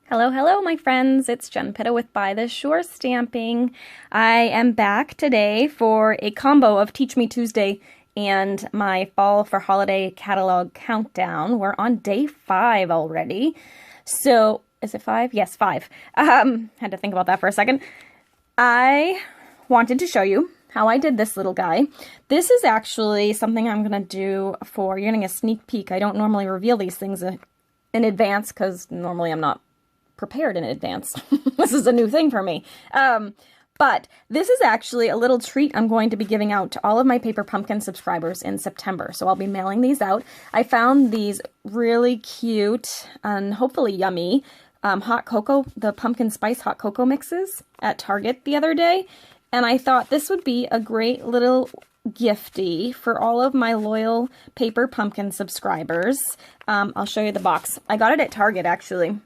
Hello, hello, my friends. It's Jen Pitta with By the Shore Stamping. I am back today for a combo of Teach Me Tuesday and my Fall for Holiday Catalog Countdown. We're on day 5 already. So, is it 5? Yes, 5. Had to think about that for a second. I wanted to show you how I did this little guy. This is actually something I'm going to do for, you're getting a sneak peek. I don't normally reveal these things in advance because normally I'm not prepared in advance. This is a new thing for me. But this is actually a little treat I'm going to be giving out to all of my Paper Pumpkin subscribers in September. So I'll be mailing these out. I found these really cute and hopefully yummy hot cocoa, the pumpkin spice hot cocoa mixes at Target the other day. And I thought this would be a great little gifty for all of my loyal Paper Pumpkin subscribers. I'll show you the box. I got it at Target actually.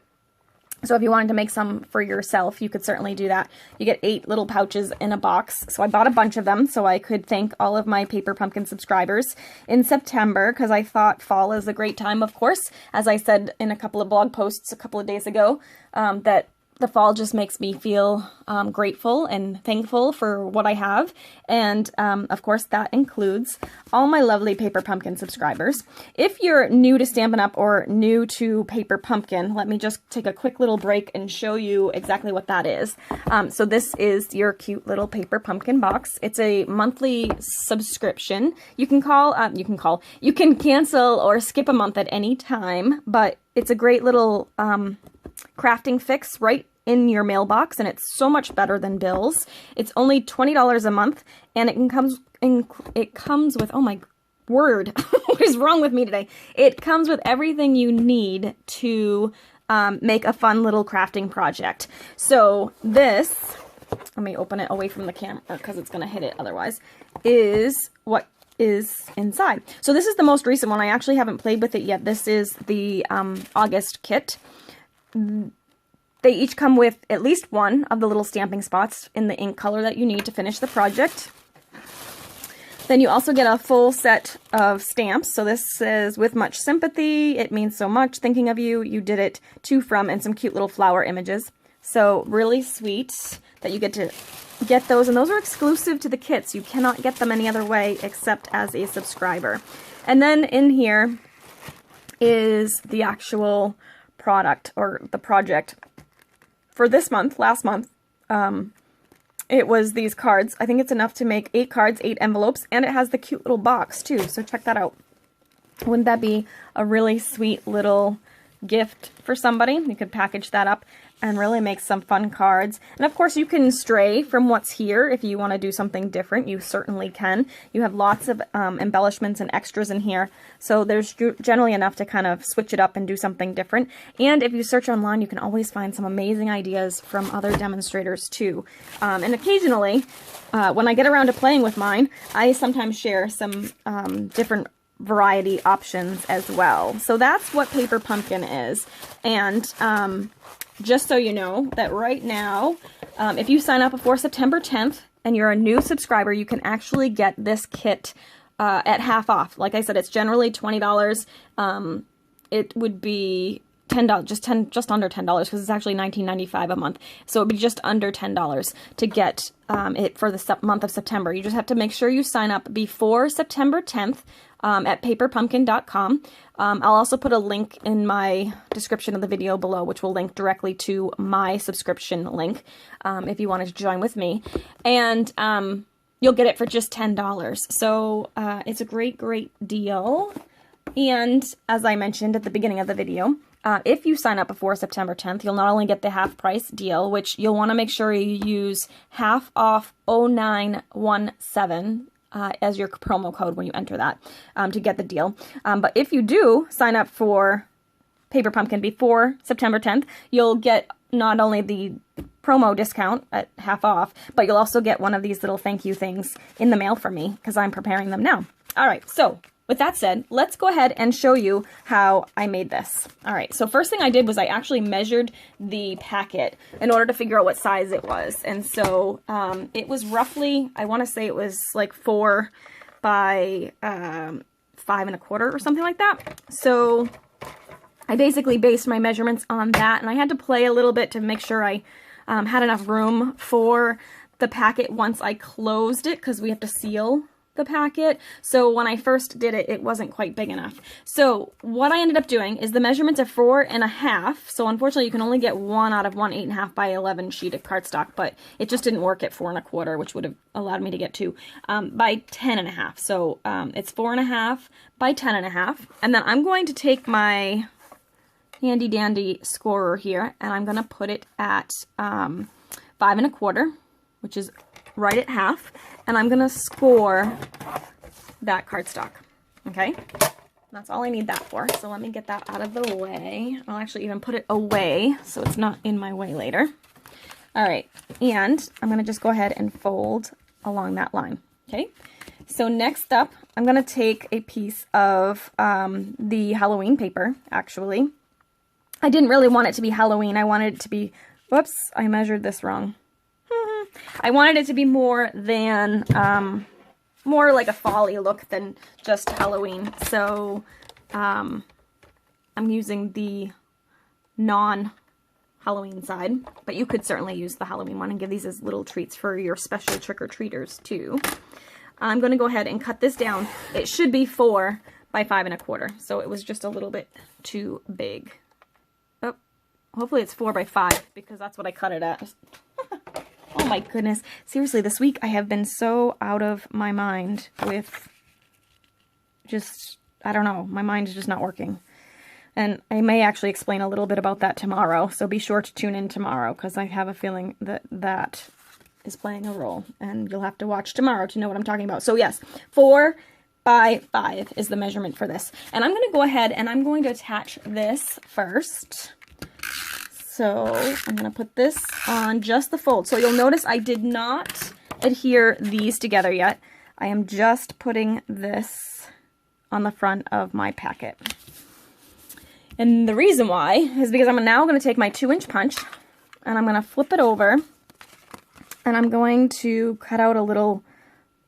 So if you wanted to make some for yourself, you could certainly do that. You get 8 little pouches in a box. So I bought a bunch of them so I could thank all of my Paper Pumpkin subscribers in September because I thought fall is a great time, of course. As I said in a couple of blog posts a couple of days ago, that the fall just makes me feel grateful and thankful for what I have. And of course, that includes all my lovely Paper Pumpkin subscribers. If you're new to Stampin' Up! Or new to Paper Pumpkin, let me just take a quick little break and show you exactly what that is. So this is your cute little Paper Pumpkin box. It's a monthly subscription. You can cancel or skip a month at any time, but it's a great little crafting fix right in your mailbox, and it's so much better than bills. It's only $20 a month, and it comes with, oh my word, what is wrong with me today? It comes with everything you need to make a fun little crafting project. So this, let me open it away from the camera because it's going to hit it otherwise, is what is inside. So this is the most recent one. I actually haven't played with it yet. This is the August kit. They each come with at least one of the little stamping spots in the ink color that you need to finish the project. Then you also get a full set of stamps. So this says, with much sympathy, it means so much, thinking of you, you did it, to, from, and some cute little flower images. So really sweet that you get to get those, and those are exclusive to the kits. You cannot get them any other way except as a subscriber. And then in here is the actual product or the project. For this month, last month, it was these cards. I think it's enough to make 8 cards, 8 envelopes, and it has the cute little box too, so check that out. Wouldn't that be a really sweet little gift for somebody? You could package that up and really make some fun cards. And of course you can stray from what's here if you want to do something different. You certainly can. You have lots of embellishments and extras in here, so there's generally enough to kind of switch it up and do something different. And if you search online, you can always find some amazing ideas from other demonstrators too. And occasionally, when I get around to playing with mine, I sometimes share some different variety options as well. So that's what Paper Pumpkin is. And just so you know that right now, if you sign up before September 10th and you're a new subscriber, you can actually get this kit at half off. Like I said, it's generally $20. It would be $10, just under $10 because it's actually $19.95 a month. So it'd be just under $10 to get it for the month of September. You just have to make sure you sign up before September 10th. At paperpumpkin.com. I'll also put a link in my description of the video below, which will link directly to my subscription link if you wanted to join with me. And you'll get it for just $10. So it's a great, great deal. And as I mentioned at the beginning of the video, if you sign up before September 10th, you'll not only get the half price deal, which you'll want to make sure you use half off 0917 as your promo code when you enter that to get the deal. But if you do sign up for Paper Pumpkin before September 10th, you'll get not only the promo discount at half off, but you'll also get one of these little thank you things in the mail from me because I'm preparing them now. All right, so with that said, let's go ahead and show you how I made this. All right, so first thing I did was I actually measured the packet in order to figure out what size it was. And so it was roughly, I want to say it was like 4 by 5 1/4 or something like that. So I basically based my measurements on that, and I had to play a little bit to make sure I had enough room for the packet once I closed it, because we have to seal the packet. So when I first did it, it wasn't quite big enough. So what I ended up doing is the measurements are 4.5. So unfortunately you can only get one out of one 8.5 by 11 sheet of cardstock, but it just didn't work at 4.25, which would have allowed me to get two by 10.5. So it's 4.5 by 10.5. And then I'm going to take my handy dandy scorer here, and I'm going to put it at 5.25, which is right at half, and I'm going to score that cardstock, okay? That's all I need that for, so let me get that out of the way. I'll actually even put it away so it's not in my way later. All right, and I'm going to just go ahead and fold along that line, okay? So next up, I'm going to take a piece of the Halloween paper, actually. I didn't really want it to be Halloween. I wanted it to be, whoops, I measured this wrong. I wanted it to be more than, more like a fall-y look than just Halloween. So, I'm using the non-Halloween side, but you could certainly use the Halloween one and give these as little treats for your special trick-or-treaters too. I'm going to go ahead and cut this down. It should be 4 by 5.25, so it was just a little bit too big. Oh, hopefully it's 4 by 5 because that's what I cut it at. Oh my goodness. Seriously, this week I have been so out of my mind with just, I don't know, my mind is just not working. And I may actually explain a little bit about that tomorrow, so be sure to tune in tomorrow because I have a feeling that that is playing a role, and you'll have to watch tomorrow to know what I'm talking about. So yes, 4 by 5 is the measurement for this. And I'm going to go ahead and I'm going to attach this first. So I'm going to put this on just the fold. So you'll notice I did not adhere these together yet. I am just putting this on the front of my packet. And the reason why is because I'm now going to take my 2-inch punch and I'm going to flip it over and I'm going to cut out a little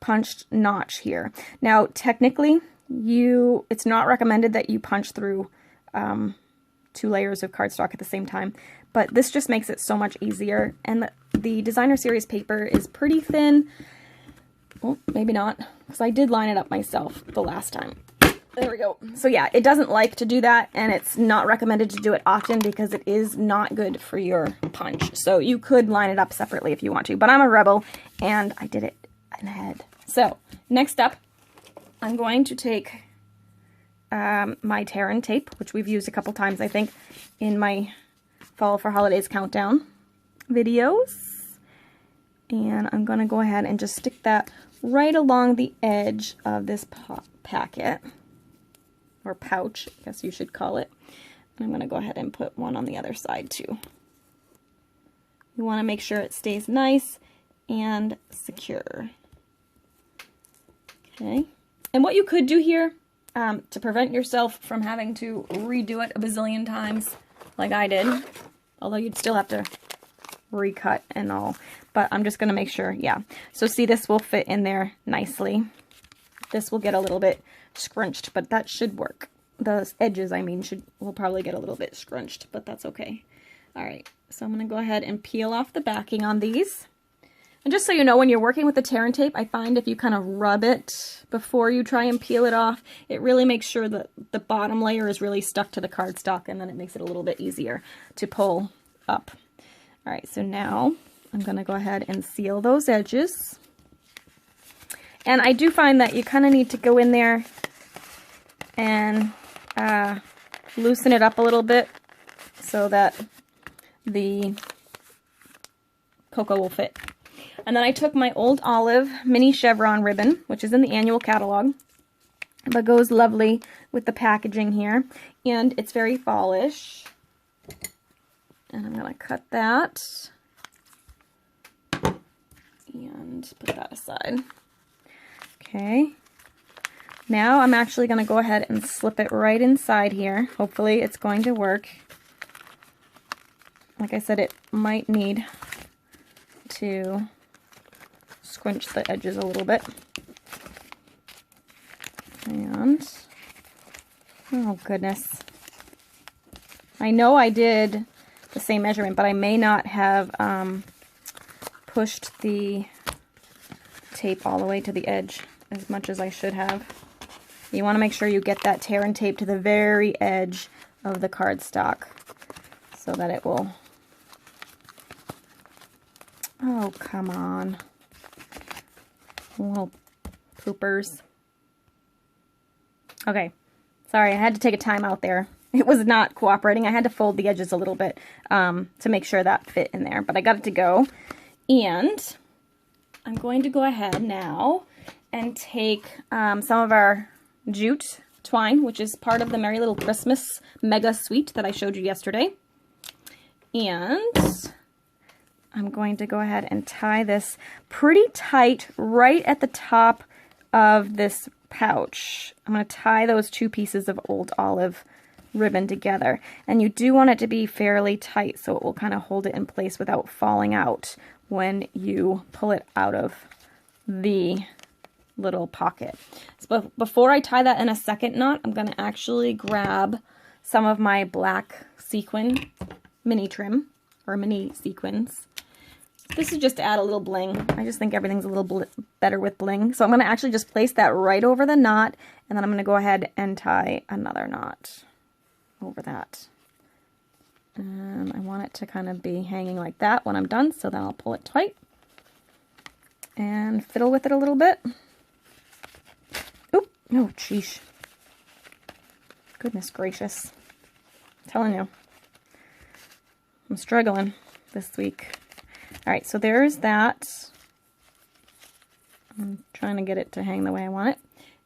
punched notch here. Now technically it's not recommended that you punch through 2 layers of cardstock at the same time, but this just makes it so much easier. And the designer series paper is pretty thin. Well, maybe not, because I did line it up myself the last time. There we go. So yeah, it doesn't like to do that, and it's not recommended to do it often because it is not good for your punch. So you could line it up separately if you want to, but I'm a rebel and I did it ahead. So next up, I'm going to take my Terran tape, which we've used a couple times, I think, in my Fall for Holidays countdown videos. And I'm going to go ahead and just stick that right along the edge of this packet, or pouch, I guess you should call it. And I'm going to go ahead and put one on the other side too. You want to make sure it stays nice and secure. Okay. And what you could do here, to prevent yourself from having to redo it a bazillion times like I did, although you'd still have to recut and all, but I'm just going to make sure, yeah. So see, this will fit in there nicely. This will get a little bit scrunched, but that should work. The edges, I mean, will probably get a little bit scrunched, but that's okay. All right, so I'm going to go ahead and peel off the backing on these. And just so you know, when you're working with the Terran tape, I find if you kind of rub it before you try and peel it off, it really makes sure that the bottom layer is really stuck to the cardstock, and then it makes it a little bit easier to pull up. All right, so now I'm going to go ahead and seal those edges. And I do find that you kind of need to go in there and loosen it up a little bit so that the cocoa will fit. And then I took my Old Olive mini chevron ribbon, which is in the annual catalog, but goes lovely with the packaging here. And it's very fallish. And I'm going to cut that and put that aside. Okay. Now I'm actually going to go ahead and slip it right inside here. Hopefully it's going to work. Like I said, it might need to scrunch the edges a little bit. And, oh goodness. I know I did the same measurement, but I may not have pushed the tape all the way to the edge as much as I should have. You want to make sure you get that tear and tape to the very edge of the cardstock so that it will... Oh, come on. Little poopers. Okay. Sorry, I had to take a time out there. It was not cooperating. I had to fold the edges a little bit to make sure that fit in there, but I got it to go. And I'm going to go ahead now and take some of our jute twine, which is part of the Merry Little Christmas Mega Suite that I showed you yesterday. And I'm going to go ahead and tie this pretty tight right at the top of this pouch. I'm going to tie those two pieces of old olive ribbon together. And you do want it to be fairly tight so it will kind of hold it in place without falling out when you pull it out of the little pocket. So before I tie that in a second knot, I'm going to actually grab some of my black sequin mini trim, or mini sequins. This is just to add a little bling. I just think everything's a little better with bling. So I'm going to actually just place that right over the knot, and then I'm going to go ahead and tie another knot over that. And I want it to kind of be hanging like that when I'm done, so then I'll pull it tight and fiddle with it a little bit. Oop, no, sheesh. Goodness gracious. I'm telling you. I'm struggling this week. Alright, so there's that. I'm trying to get it to hang the way I want it.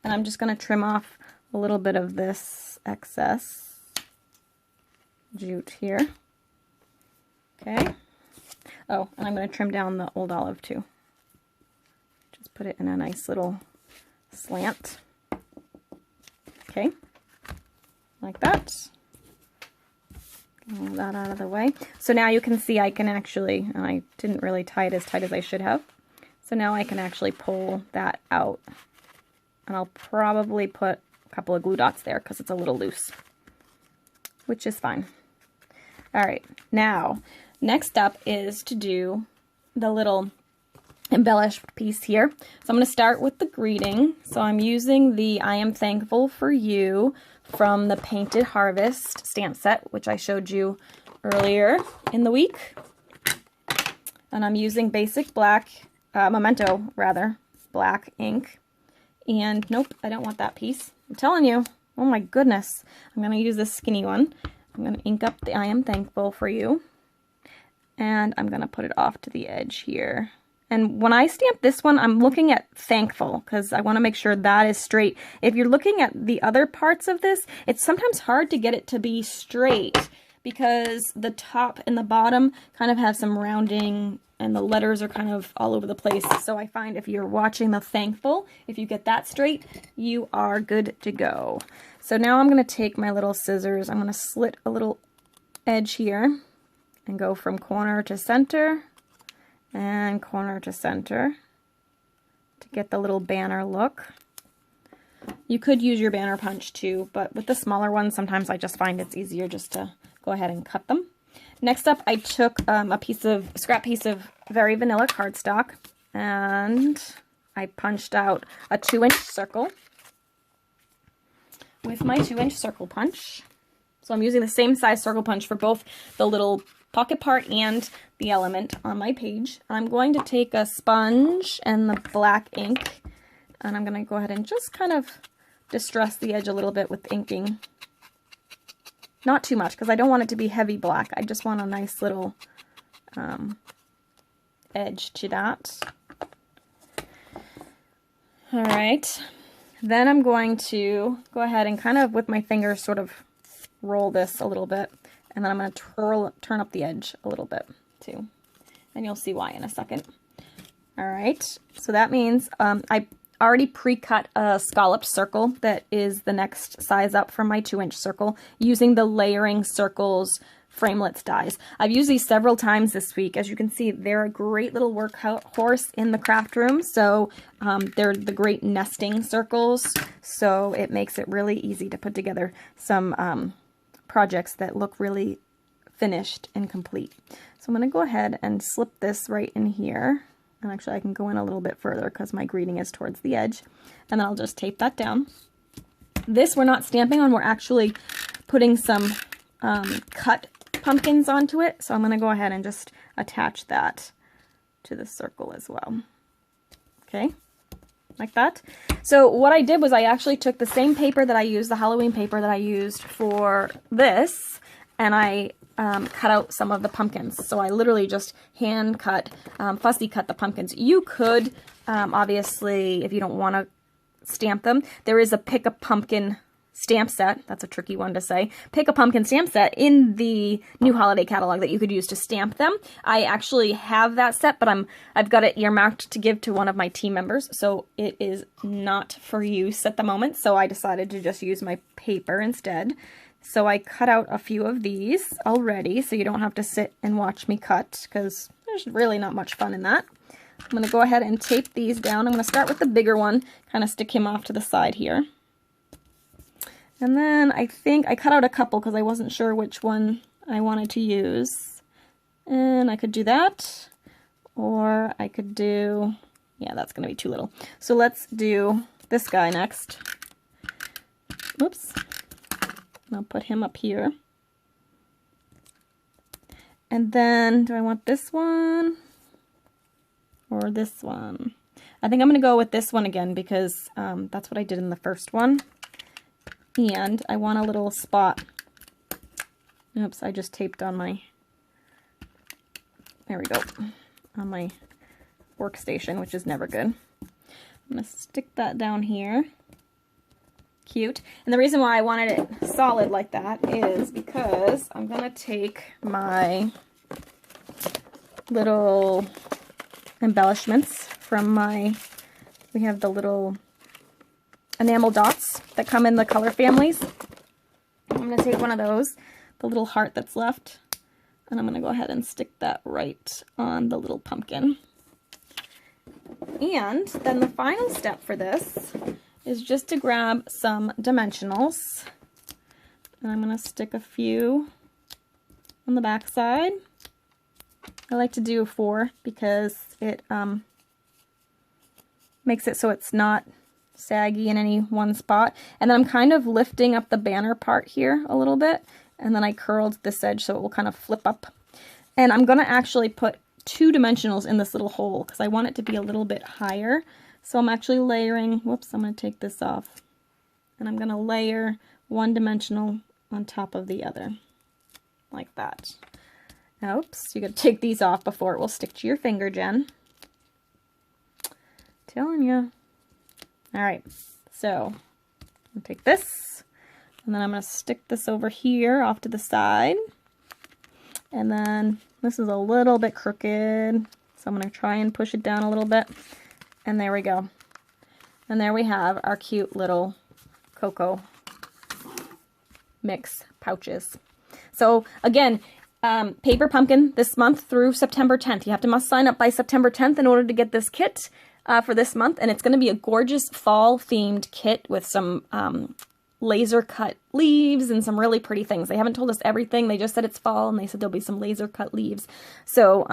And I'm just going to trim off a little bit of this excess jute here. Okay. Oh, and I'm going to trim down the old olive too. Just put it in a nice little slant. Okay. Like that. Get all that out of the way. So now you can see I can actually, and I didn't really tie it as tight as I should have. So now I can actually pull that out. And I'll probably put a couple of glue dots there because it's a little loose, which is fine. Alright, now, next up is to do the little embellished piece here. So I'm going to start with the greeting. So I'm using the I Am Thankful for You from the Painted Harvest stamp set, which I showed you earlier in the week. And I'm using basic black, Memento rather, black ink. And nope, I don't want that piece. I'm telling you, oh my goodness. I'm going to use this skinny one. I'm going to ink up the I Am Thankful for You. And I'm going to put it off to the edge here. And when I stamp this one, I'm looking at thankful because I want to make sure that is straight. If you're looking at the other parts of this, it's sometimes hard to get it to be straight because the top and the bottom kind of have some rounding and the letters are kind of all over the place. So I find if you're watching the thankful, if you get that straight, you are good to go. So now I'm going to take my little scissors. I'm going to slit a little edge here and go from corner to center and corner to center to get the little banner look. You could use your banner punch too, but with the smaller ones, sometimes I just find it's easier just to go ahead and cut them. Next up, I took a scrap piece of Very Vanilla cardstock and I punched out a 2-inch circle with my 2-inch circle punch. So I'm using the same size circle punch for both the little pocket part and the element on my page. I'm going to take a sponge and the black ink and I'm going to go ahead and just kind of distress the edge a little bit with inking. Not too much because I don't want it to be heavy black. I just want a nice little edge to that. Alright, then I'm going to go ahead and kind of with my fingers sort of roll this a little bit. And then I'm going to turn up the edge a little bit too. And you'll see why in a second. Alright, so that means I already pre-cut a scalloped circle that is the next size up from my 2-inch circle using the Layering Circles framelits dies. I've used these several times this week. As you can see, they're a great little workhorse in the craft room. So they're the great nesting circles. So it makes it really easy to put together some projects that look really finished and complete. So I'm going to go ahead and slip this right in here. And actually I can go in a little bit further because my greeting is towards the edge. And then I'll just tape that down. This we're not stamping on, we're actually putting some cut pumpkins onto it. So I'm going to go ahead and just attach that to the circle as well. Okay, like that. So what I did was I actually took the same paper that I used, the Halloween paper that I used for this, and I cut out some of the pumpkins. So I literally just hand cut, fussy cut the pumpkins. You could, obviously, if you don't want to stamp them, there is a Pick a Pumpkin stamp set. That's a tricky one to say. Pick a Pumpkin stamp set in the new holiday catalog that you could use to stamp them. I actually have that set, but I've got it earmarked to give to one of my team members, so it is not for use at the moment. So I decided to just use my paper instead. So I cut out a few of these already, so you don't have to sit and watch me cut, because there's really not much fun in that. I'm going to go ahead and tape these down. I'm going to start with the bigger one, kind of stick him off to the side here. And then I think I cut out a couple because I wasn't sure which one I wanted to use. And I could do that, or I could do, yeah, that's going to be too little. So let's do this guy next. Whoops. I'll put him up here. And then, do I want this one or this one? I think I'm going to go with this one again because that's what I did in the first one. And I want a little spot. Oops, I just taped on my, there we go, on my workstation, which is never good. I'm going to stick that down here. Cute. And the reason why I wanted it solid like that is because I'm going to take my little embellishments from my, we have the little enamel dots that come in the color families. I'm going to take one of those, the little heart that's left, and I'm going to go ahead and stick that right on the little pumpkin. And then the final step for this is just to grab some dimensionals, and I'm going to stick a few on the back side. I like to do 4 because it makes it so it's not saggy in any one spot. And then I'm kind of lifting up the banner part here a little bit, and then I curled this edge so it will kind of flip up. And I'm going to actually put 2 dimensionals in this little hole because I want it to be a little bit higher. So I'm actually layering, whoops, I'm going to take this off, and I'm going to layer 1 dimensional on top of the other, like that. Oops, you got to take these off before it will stick to your finger, Jen. Telling you. Alright, so I'm going to take this, and then I'm going to stick this over here off to the side, and then this is a little bit crooked, so I'm going to try and push it down a little bit. And there we go. And there we have our cute little cocoa mix pouches. So again, Paper Pumpkin this month through September 10th. You have to must sign up by September 10th in order to get this kit for this month. And it's going to be a gorgeous fall themed kit with some laser cut leaves and some really pretty things. They haven't told us everything. They just said it's fall, and they said there'll be some laser cut leaves. So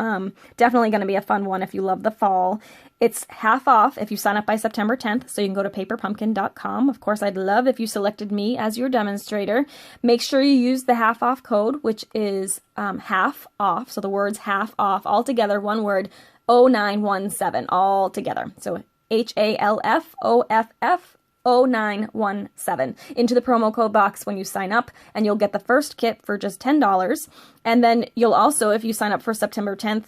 definitely going to be a fun one if you love the fall. It's half off if you sign up by September 10th, so you can go to paperpumpkin.com. Of course, I'd love if you selected me as your demonstrator. Make sure you use the half off code, which is half off. So the words half off all together, one word, 0917 all together. So HALFOFF 0917 into the promo code box when you sign up, and you'll get the first kit for just $10. And then you'll also, if you sign up for September 10th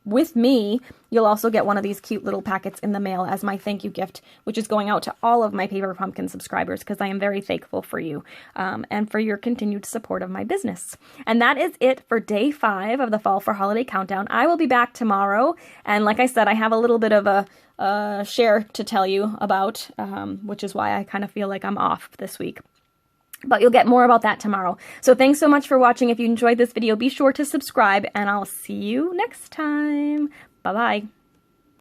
with me, you'll also get one of these cute little packets in the mail as my thank you gift, which is going out to all of my Paper Pumpkin subscribers because I am very thankful for you and for your continued support of my business. And that is it for day 5 of the Fall for Holiday Countdown. I will be back tomorrow, and like I said, I have a little bit of a share to tell you about, which is why I kind of feel like I'm off this week. But you'll get more about that tomorrow. So thanks so much for watching. If you enjoyed this video, be sure to subscribe, and I'll see you next time. Bye-bye.